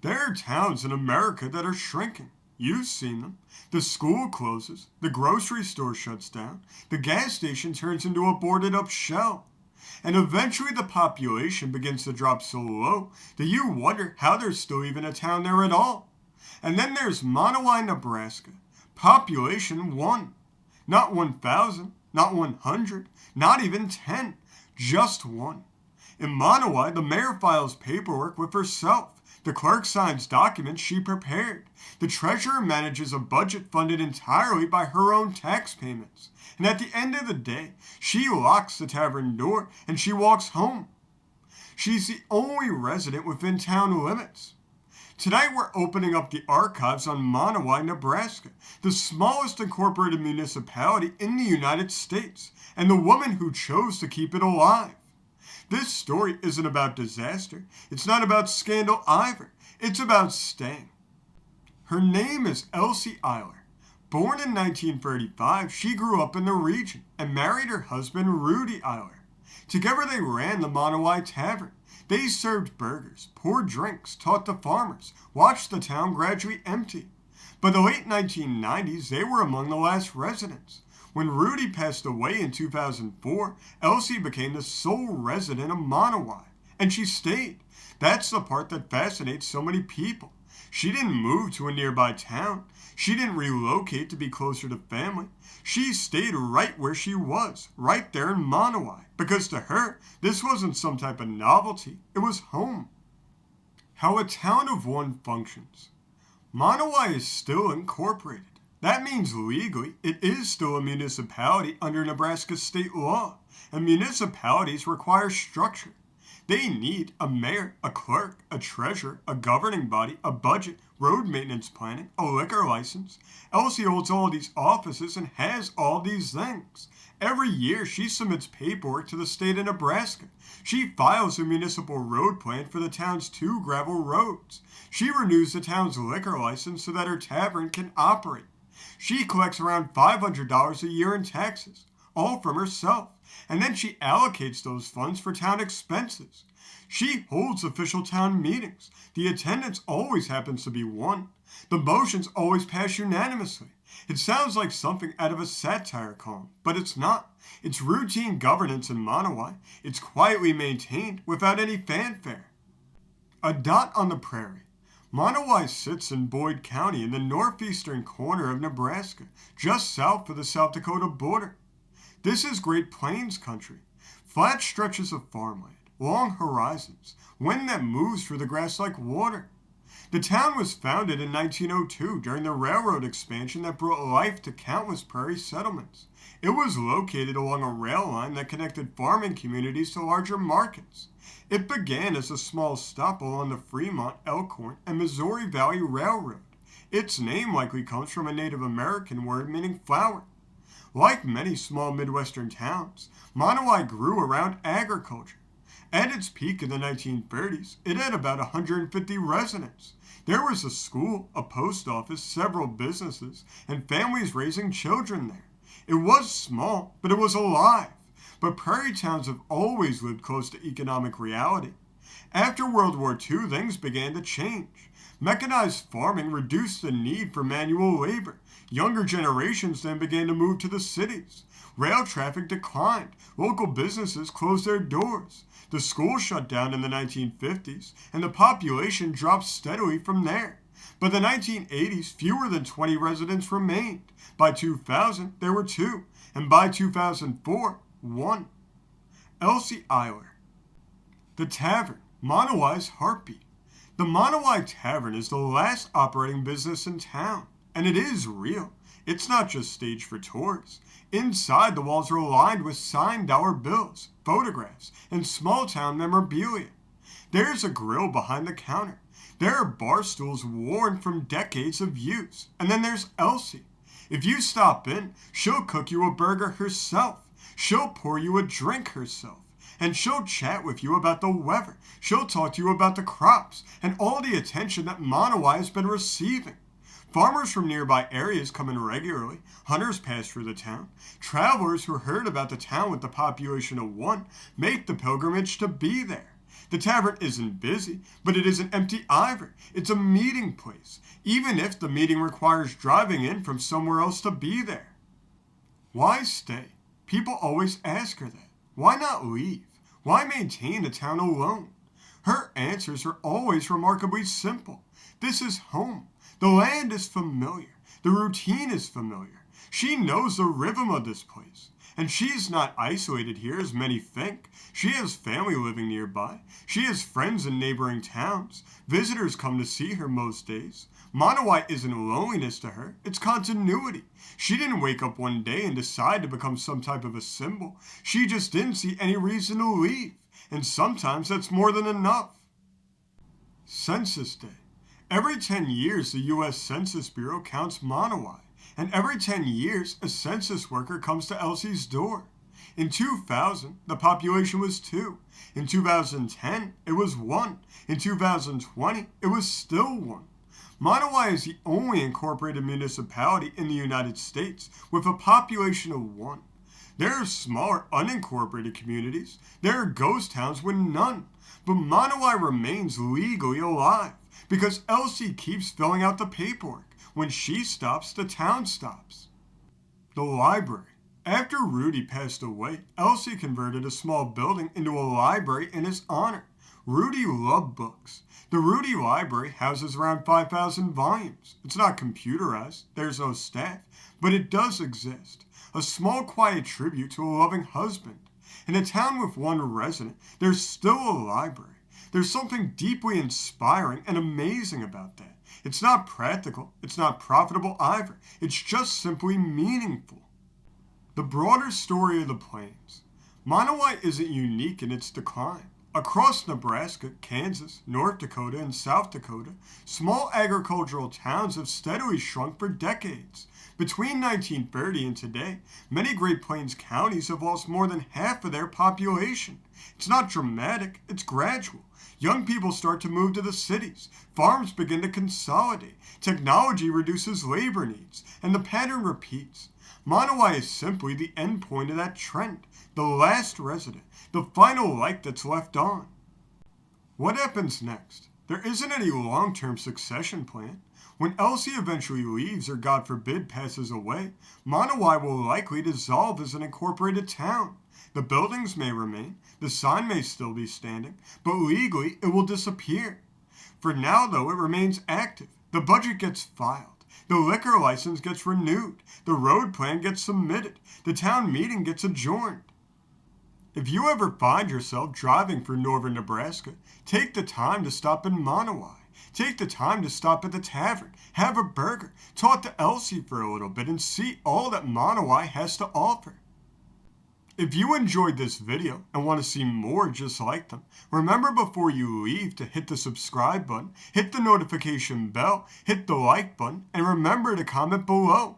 There are towns in America that are shrinking. You've seen them. The school closes, the grocery store shuts down, the gas station turns into a boarded up shell. And eventually the population begins to drop so low that you wonder how there's still even a town there at all. And then there's Monowi, Nebraska. Population 1. Not 1,000, not 100, not even 10. Just 1. In Monowi, the mayor files paperwork with herself. The clerk signs documents she prepared. The treasurer manages a budget funded entirely by her own tax payments. And at the end of the day, she locks the tavern door and she walks home. She's the only resident within town limits. Tonight we're opening up the archives on Monowi, Nebraska, the smallest incorporated municipality in the United States, and the woman who chose to keep it alive. This story isn't about disaster. It's not about scandal either. It's about staying. Her name is Elsie Eiler. Born in 1935, she grew up in the region and married her husband Rudy Eiler. Together they ran the Monowi Tavern. They served burgers, poured drinks, taught the farmers, watched the town gradually empty. By the late 1990s, they were among the last residents. When Rudy passed away in 2004, Elsie became the sole resident of Monowi, and she stayed. That's the part that fascinates so many people. She didn't move to a nearby town. She didn't relocate to be closer to family. She stayed right where she was, right there in Monowi, because to her, this wasn't some type of novelty. It was home. How a town of 1 functions. Monowi is still incorporated. That means legally, it is still a municipality under Nebraska state law, and municipalities require structure. They need a mayor, a clerk, a treasurer, a governing body, a budget, road maintenance planning, a liquor license. Elsie holds all these offices and has all these things. Every year, she submits paperwork to the state of Nebraska. She files a municipal road plan for the town's 2 gravel roads. She renews the town's liquor license so that her tavern can operate. She collects around $500 a year in taxes, all from herself, and then she allocates those funds for town expenses. She holds official town meetings. The attendance always happens to be 1. The motions always pass unanimously. It sounds like something out of a satire column, but it's not. It's routine governance in Monowi. It's quietly maintained without any fanfare. A dot on the prairie. Monowi sits in Boyd County in the northeastern corner of Nebraska, just south of the South Dakota border. This is Great Plains country. Flat stretches of farmland, long horizons, wind that moves through the grass like water. The town was founded in 1902 during the railroad expansion that brought life to countless prairie settlements. It was located along a rail line that connected farming communities to larger markets. It began as a small stop along the Fremont, Elkhorn, and Missouri Valley Railroad. Its name likely comes from a Native American word meaning flower. Like many small Midwestern towns, Monowi grew around agriculture. At its peak in the 1930s, it had about 150 residents. There was a school, a post office, several businesses, and families raising children there. It was small, but it was alive. But prairie towns have always lived close to economic reality. After World War II, things began to change. Mechanized farming reduced the need for manual labor. Younger generations then began to move to the cities. Rail traffic declined. Local businesses closed their doors. The school shut down in the 1950s, and the population dropped steadily from there. By the 1980s, fewer than 20 residents remained. By 2000, there were 2, and by 2004, 1. Elsie Eiler. The Tavern, Monowi's heartbeat. The Monowi Tavern is the last operating business in town, and it is real. It's not just staged for tours. Inside, the walls are lined with signed dollar bills, photographs, and small-town memorabilia. There's a grill behind the counter. There are bar stools worn from decades of use. And then there's Elsie. If you stop in, she'll cook you a burger herself. She'll pour you a drink herself. And she'll chat with you about the weather. She'll talk to you about the crops and all the attention that Monowi has been receiving. Farmers from nearby areas come in regularly. Hunters pass through the town. Travelers who heard about the town with the population of 1 make the pilgrimage to be there. The tavern isn't busy, but it isn't empty either. It's a meeting place, even if the meeting requires driving in from somewhere else to be there. Why stay? People always ask her that. Why not leave? Why maintain the town alone? Her answers are always remarkably simple. This is home. The land is familiar. The routine is familiar. She knows the rhythm of this place. And she is not isolated here as many think. She has family living nearby. She has friends in neighboring towns. Visitors come to see her most days. Monowi isn't loneliness to her, it's continuity. She didn't wake up one day and decide to become some type of a symbol. She just didn't see any reason to leave. And sometimes that's more than enough. Census Day. Every 10 years, the U.S. Census Bureau counts Monowi. And every 10 years, a census worker comes to Elsie's door. In 2000, the population was 2. In 2010, it was 1. In 2020, it was still 1. Monowi is the only incorporated municipality in the United States with a population of 1. There are smaller unincorporated communities. There are ghost towns with none. But Monowi remains legally alive because Elsie keeps filling out the paperwork. When she stops, the town stops. The library. After Rudy passed away, Elsie converted a small building into a library in his honor. Rudy loved books. The Rudy Library houses around 5,000 volumes. It's not computerized, there's no staff, but it does exist. A small quiet tribute to a loving husband. In a town with 1 resident, there's still a library. There's something deeply inspiring and amazing about that. It's not practical, it's not profitable either. It's just simply meaningful. The broader story of the plains. Monowi isn't unique in its decline. Across Nebraska, Kansas, North Dakota, and South Dakota, small agricultural towns have steadily shrunk for decades. Between 1930 and today, many Great Plains counties have lost more than half of their population. It's not dramatic, it's gradual. Young people start to move to the cities. Farms begin to consolidate. Technology reduces labor needs, and the pattern repeats. Monowi is simply the end point of that trend, the last resident, the final light that's left on. What happens next? There isn't any long-term succession plan. When Elsie eventually leaves or God forbid passes away, Monowi will likely dissolve as an incorporated town. The buildings may remain, the sign may still be standing, but legally it will disappear. For now, though, it remains active. The budget gets filed. The liquor license gets renewed. The road plan gets submitted. The town meeting gets adjourned. If you ever find yourself driving through northern Nebraska, take the time to stop in Monowi. Take the time to stop at the tavern, have a burger, talk to Elsie for a little bit, and see all that Monowi has to offer. If you enjoyed this video and want to see more just like them, remember before you leave to hit the subscribe button, hit the notification bell, hit the like button, and remember to comment below.